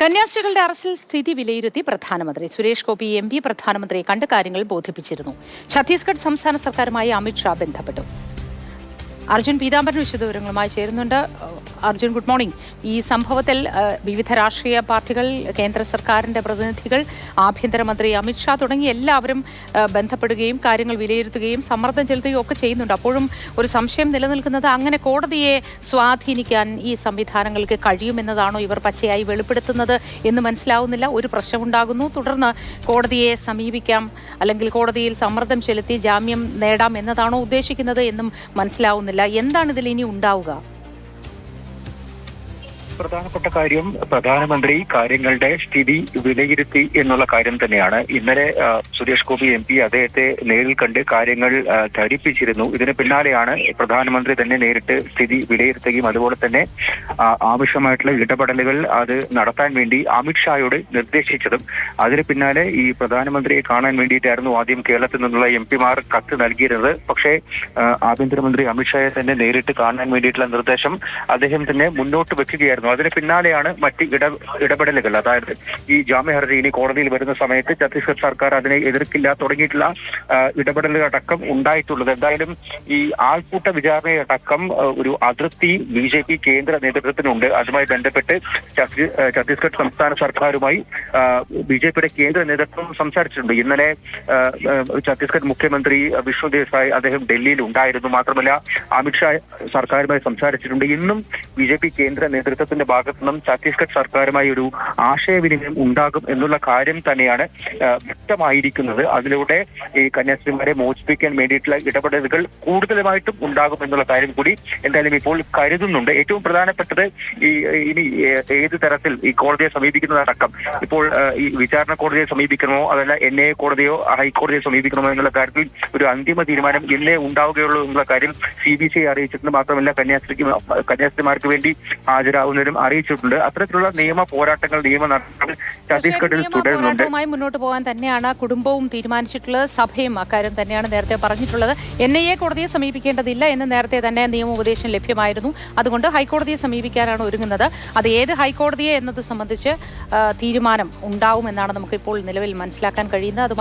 കന്യാസ്ത്രീകളുടെ അറസ്റ്റിൽ സ്ഥിതി വിലയിരുത്തി പ്രധാനമന്ത്രി സുരേഷ് ഗോപി MP പ്രധാനമന്ത്രിയെ കണ്ട് കാര്യങ്ങൾ ബോധിപ്പിച്ചിരുന്നു. ഛത്തീസ്ഗഡ് സംസ്ഥാന സർക്കാരുമായി അമിത് ഷാ ബന്ധപ്പെട്ടു. അർജുൻ പീതാംബരൻ വിശദവിവരങ്ങളുമായി ചേരുന്നുണ്ട്. Arjun, good morning. ഈ സംഭവത്തിൽ വിവിധ രാഷ്ട്രീയ പാർട്ടികൾ, കേന്ദ്ര സർക്കാരിന്റെ പ്രതിനിധികൾ, ആഭ്യന്തരമന്ത്രി അമിത് ഷാ തുടങ്ങി എല്ലാവരും ബന്ധപ്പെടുകയും കാര്യങ്ങൾ വിലയിരുത്തുകയും സമ്മർദ്ദം ചെലുത്തുകയും ഒക്കെ ചെയ്യുന്നുണ്ട്. അപ്പോഴും ഒരു സംശയം നിലനിൽക്കുന്നത് അങ്ങനെ കോടതിയെ സ്വാധീനിക്കാൻ ഈ സംവിധാനങ്ങൾക്ക് കഴിയുമെന്നതാണോ ഇവർ പച്ചയായി വെളിപ്പെടുത്തുന്നത് എന്ന് മനസ്സിലാവുന്നില്ല. ഒരു പ്രശ്നമുണ്ടാകുന്നു, തുടർന്ന് കോടതിയെ സമീപിക്കാം, അല്ലെങ്കിൽ കോടതിയിൽ സമ്മർദ്ദം ചെലുത്തി ജാമ്യം നേടാം എന്നതാണോ ഉദ്ദേശിക്കുന്നത് എന്നും മനസ്സിലാവുന്നില്ല. എന്താണ് ഇതിൽ ഇനി ഉണ്ടാവുക? പ്രധാനപ്പെട്ട കാര്യം, പ്രധാനമന്ത്രി കാര്യങ്ങളുടെ സ്ഥിതി വിലയിരുത്തി എന്നുള്ള കാര്യം തന്നെയാണ്. ഇന്നലെ സുരേഷ് ഗോപി MP അദ്ദേഹത്തെ നേരിൽ കണ്ട് കാര്യങ്ങൾ ധരിപ്പിച്ചിരുന്നു. ഇതിന് പിന്നാലെയാണ് പ്രധാനമന്ത്രി തന്നെ നേരിട്ട് സ്ഥിതി വിലയിരുത്തുകയും അതുപോലെ തന്നെ ആവശ്യമായിട്ടുള്ള ഇടപെടലുകൾ അത് നടത്താൻ വേണ്ടി അമിത് ഷായോട് നിർദ്ദേശിച്ചതും. അതിന് പിന്നാലെ ഈ പ്രധാനമന്ത്രിയെ കാണാൻ വേണ്ടിയിട്ടായിരുന്നു ആദ്യം കേരളത്തിൽ നിന്നുള്ള MP-മാർ കത്ത് നൽകിയിരുന്നത്. പക്ഷേ ആഭ്യന്തരമന്ത്രി അമിത് ഷായെ തന്നെ നേരിട്ട് കാണാൻ വേണ്ടിയിട്ടുള്ള നിർദ്ദേശം അദ്ദേഹം തന്നെ മുന്നോട്ട് വെക്കുകയായിരുന്നു. അതിന് പിന്നാലെയാണ് മറ്റ് ഇടപെടലുകൾ, അതായത് ഈ ജാമ്യ ഹർജി ഇനി കോടതിയിൽ വരുന്ന സമയത്ത് ഛത്തീസ്ഗഡ് സർക്കാർ അതിനെ എതിർക്കില്ല തുടങ്ങിയിട്ടുള്ള ഇടപെടലുകളടക്കം ഉണ്ടായിട്ടുള്ളത്. എന്തായാലും ഈ ആൾക്കൂട്ട വിചാരണയടക്കം ഒരു അതൃപ്തി BJP കേന്ദ്ര നേതൃത്വത്തിനുണ്ട്. അതുമായി ബന്ധപ്പെട്ട് ഛത്തീസ്ഗഡ് സംസ്ഥാന സർക്കാരുമായി BJPയുടെ കേന്ദ്ര നേതൃത്വം സംസാരിച്ചിട്ടുണ്ട്. ഇന്നലെ ഛത്തീസ്ഗഡ് മുഖ്യമന്ത്രി വിഷ്ണു ദേസായി അദ്ദേഹം ഡൽഹിയിൽ ഉണ്ടായിരുന്നു. മാത്രമല്ല അമിത് ഷാ സർക്കാരുമായി സംസാരിച്ചിട്ടുണ്ട്. ഇന്നും BJP കേന്ദ്ര നേതൃത്വത്തിന്റെ ഭാഗത്തു നിന്നും ഛത്തീസ്ഗഡ് സർക്കാരുമായി ഒരു ആശയവിനിമയം ഉണ്ടാകും എന്നുള്ള കാര്യം തന്നെയാണ് വ്യക്തമായിരിക്കുന്നത്. അതിലൂടെ ഈ കന്യാസ്ത്രീമാരെ മോചിപ്പിക്കാൻ വേണ്ടിയിട്ടുള്ള ഇടപെടലുകൾ കൂടുതലുമായിട്ടും ഉണ്ടാകും എന്നുള്ള കാര്യം കൂടി എന്തായാലും ഇപ്പോൾ കരുതുന്നുണ്ട്. ഏറ്റവും പ്രധാനപ്പെട്ടത് ഇനി ഏത് തരത്തിൽ ഈ കോടതിയെ സമീപിക്കുന്നതടക്കം, ഇപ്പോൾ ഈ വിചാരണ കോടതിയെ സമീപിക്കണമോ അതല്ല NIA കോടതിയോ ഹൈക്കോടതിയെ സമീപിക്കണമോ എന്നുള്ള കാര്യത്തിൽ ഒരു അന്തിമ തീരുമാനം എന്നേ ഉണ്ടാവുകയുള്ളൂ എന്നുള്ള കാര്യം CBCI അറിയിച്ചിട്ടുണ്ട്. മാത്രമല്ല കന്യാസ്ത്രീമാർക്ക് വേണ്ടി ഹാജരാകുന്നതിനും അറിയിച്ചിട്ടുണ്ട്. അത്തരത്തിലുള്ള നിയമ പോരാട്ടങ്ങൾ, നിയമ നടപടികൾ ഛത്തീസ്ഗഡിൽ തുടരുന്നുണ്ട്. മുന്നോട്ട് പോകാൻ തന്നെയാണ് കുടുംബവും തീരുമാനിച്ചിട്ടുള്ളത്. സഭയും അക്കാര്യം തന്നെയാണ് നേരത്തെ പറഞ്ഞിട്ടുള്ളത്. NIA കോടതിയെ സമീപിക്കേണ്ടതില്ല എന്ന് നേരത്തെ തന്നെ നിയമോപദേശം ലഭ്യമായിരുന്നു. അതുകൊണ്ട് ഹൈക്കോടതിയെ സമീപിക്കാനാണ് ഒരുങ്ങുന്നത്. അത് ഏത് ഹൈക്കോടതിയെ എന്നത് സംബന്ധിച്ച് തീരുമാനം ഉണ്ടാവുമെന്നാണ് നമുക്കിപ്പോൾ നിലവിൽ മനസ്സിലാക്കാൻ കഴിയുന്നത്.